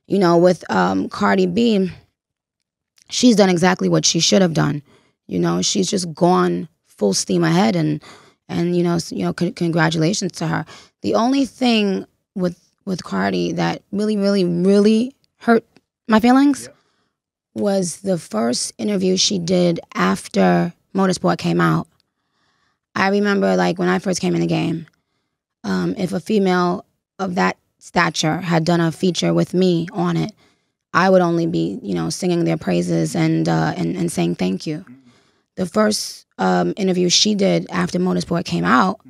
You know, with Cardi B, she's done exactly what she should have done. You know, she's just gone full steam ahead, and congratulations to her. The only thing with Cardi that really, really, really hurt my feelings was the first interview she did after Motorsport came out. I remember, like, when I first came in the game, if a female of that stature had done a feature with me on it, I would only be, singing their praises and saying thank you. The first interview she did after Motorsport came out,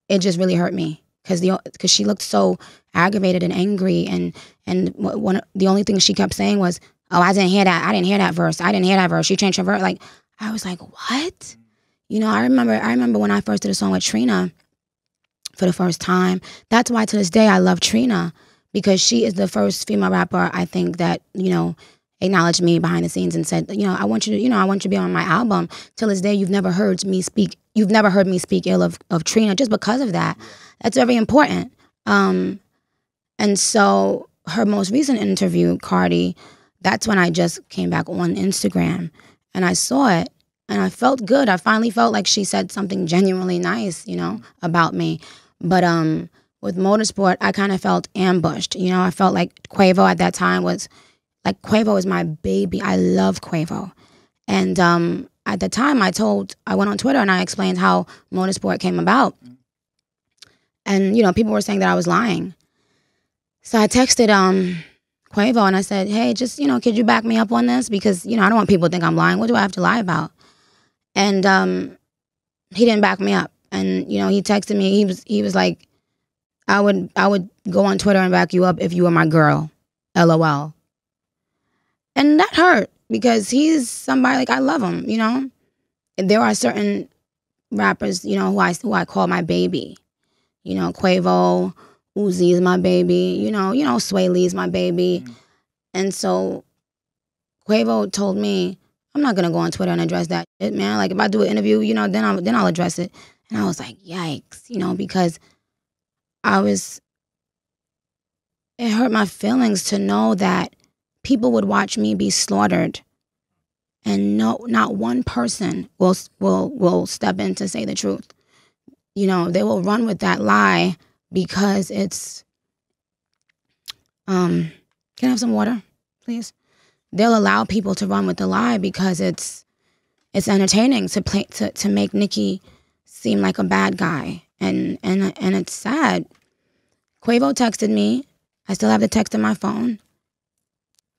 it just really hurt me because she looked so aggravated and angry, and the only thing she kept saying was, "Oh, I didn't hear that. I didn't hear that verse. I didn't hear that verse. She changed her verse." Like, I was like, what? I remember when I first did a song with Trina for the first time. That's why to this day I love Trina, because she is the first female rapper I think that, acknowledged me behind the scenes and said, I want you to be on my album. Till this day, you've never heard me speak ill of Trina just because of that. That's very important. And so her most recent interview, Cardi, that's when I just came back on Instagram and I saw it and I felt good. I finally felt like she said something genuinely nice, about me. But with Motorsport, I kind of felt ambushed. I felt like Quavo at that time was like, Quavo is my baby. I love Quavo. And at the time I went on Twitter and I explained how Motorsport came about. And, people were saying that I was lying. So I texted Quavo and I said, hey, just, could you back me up on this? Because, I don't want people to think I'm lying. What do I have to lie about? And he didn't back me up. And, he texted me. He was like, I would go on Twitter and back you up if you were my girl. LOL. And that hurt because he's somebody, like, I love him, There are certain rappers, who I call my baby. Quavo, Uzi is my baby, Sway Lee is my baby. And so Quavo told me, I'm not gonna go on Twitter and address that shit, man. Like, if I do an interview, then I'll address it. And I was like, yikes, because it hurt my feelings to know that people would watch me be slaughtered and not one person will step in to say the truth. They will run with that lie because it's, can I have some water, please? They'll allow people to run with the lie because it's entertaining to make Nicki seem like a bad guy. And it's sad. Quavo texted me. I still have the text in my phone.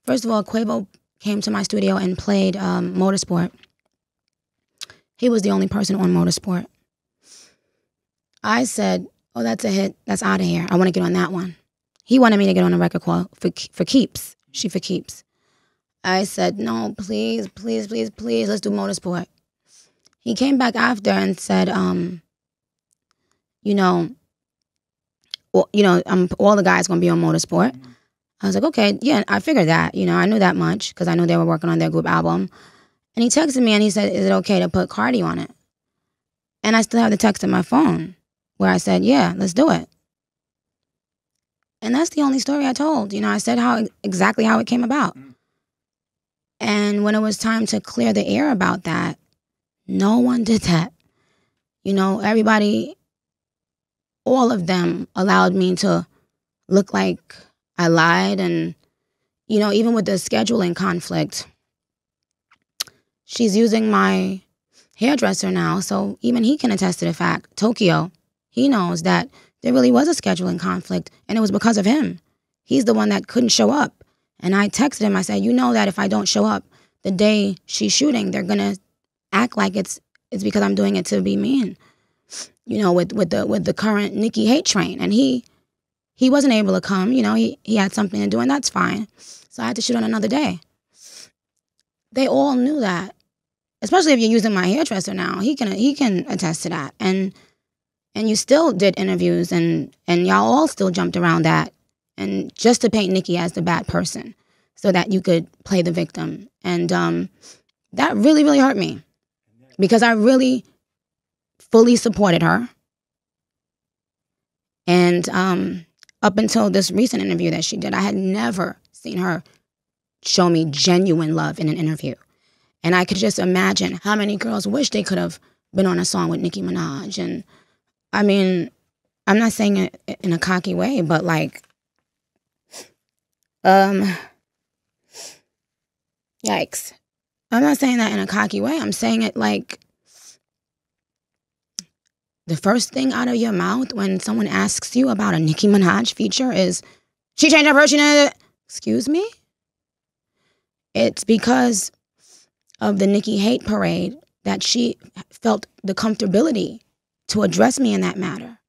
First of all, Quavo came to my studio and played Motorsport. He was the only person on Motorsport. I said, oh, that's a hit. That's out of here. I want to get on that one. He wanted me to get on a record call for keeps. She for keeps. I said, no, please, please, please, please, let's do Motorsport. He came back after and said, all the guys going to be on Motorsport. I was like, okay, yeah, I figured that. I knew that much because I knew they were working on their group album. And he texted me and he said, is it okay to put Cardi on it? And I still have the text in my phone where I said, yeah, let's do it. And that's the only story I told. I said exactly how it came about. And when it was time to clear the air about that, no one did that. Everybody, all of them allowed me to look like I lied. And, even with the scheduling conflict, she's using my hairdresser now. So even he can attest to the fact, Tokyo, he knows that there really was a scheduling conflict and it was because of him. He's the one that couldn't show up. And I texted him, I said, that if I don't show up the day she's shooting, they're going to act like it's because I'm doing it to be mean, with the current Nicki hate train. And he wasn't able to come, he had something to do, and that's fine. So I had to shoot on another day. They all knew that, especially if you're using my hairdresser now. He can attest to that. And you still did interviews and y'all all still jumped around that. And just to paint Nicki as the bad person so that you could play the victim. And that really, really hurt me because I really fully supported her. And Up until this recent interview that she did, I had never seen her show me genuine love in an interview. And I could just imagine how many girls wish they could have been on a song with Nicki Minaj. And I mean, I'm not saying it in a cocky way, but like, yikes. I'm not saying that in a cocky way. I'm saying it like the first thing out of your mouth when someone asks you about a Nicki Minaj feature is, she changed her version. Excuse me? It's because of the Nicki hate parade that she felt the comfortability to address me in that manner.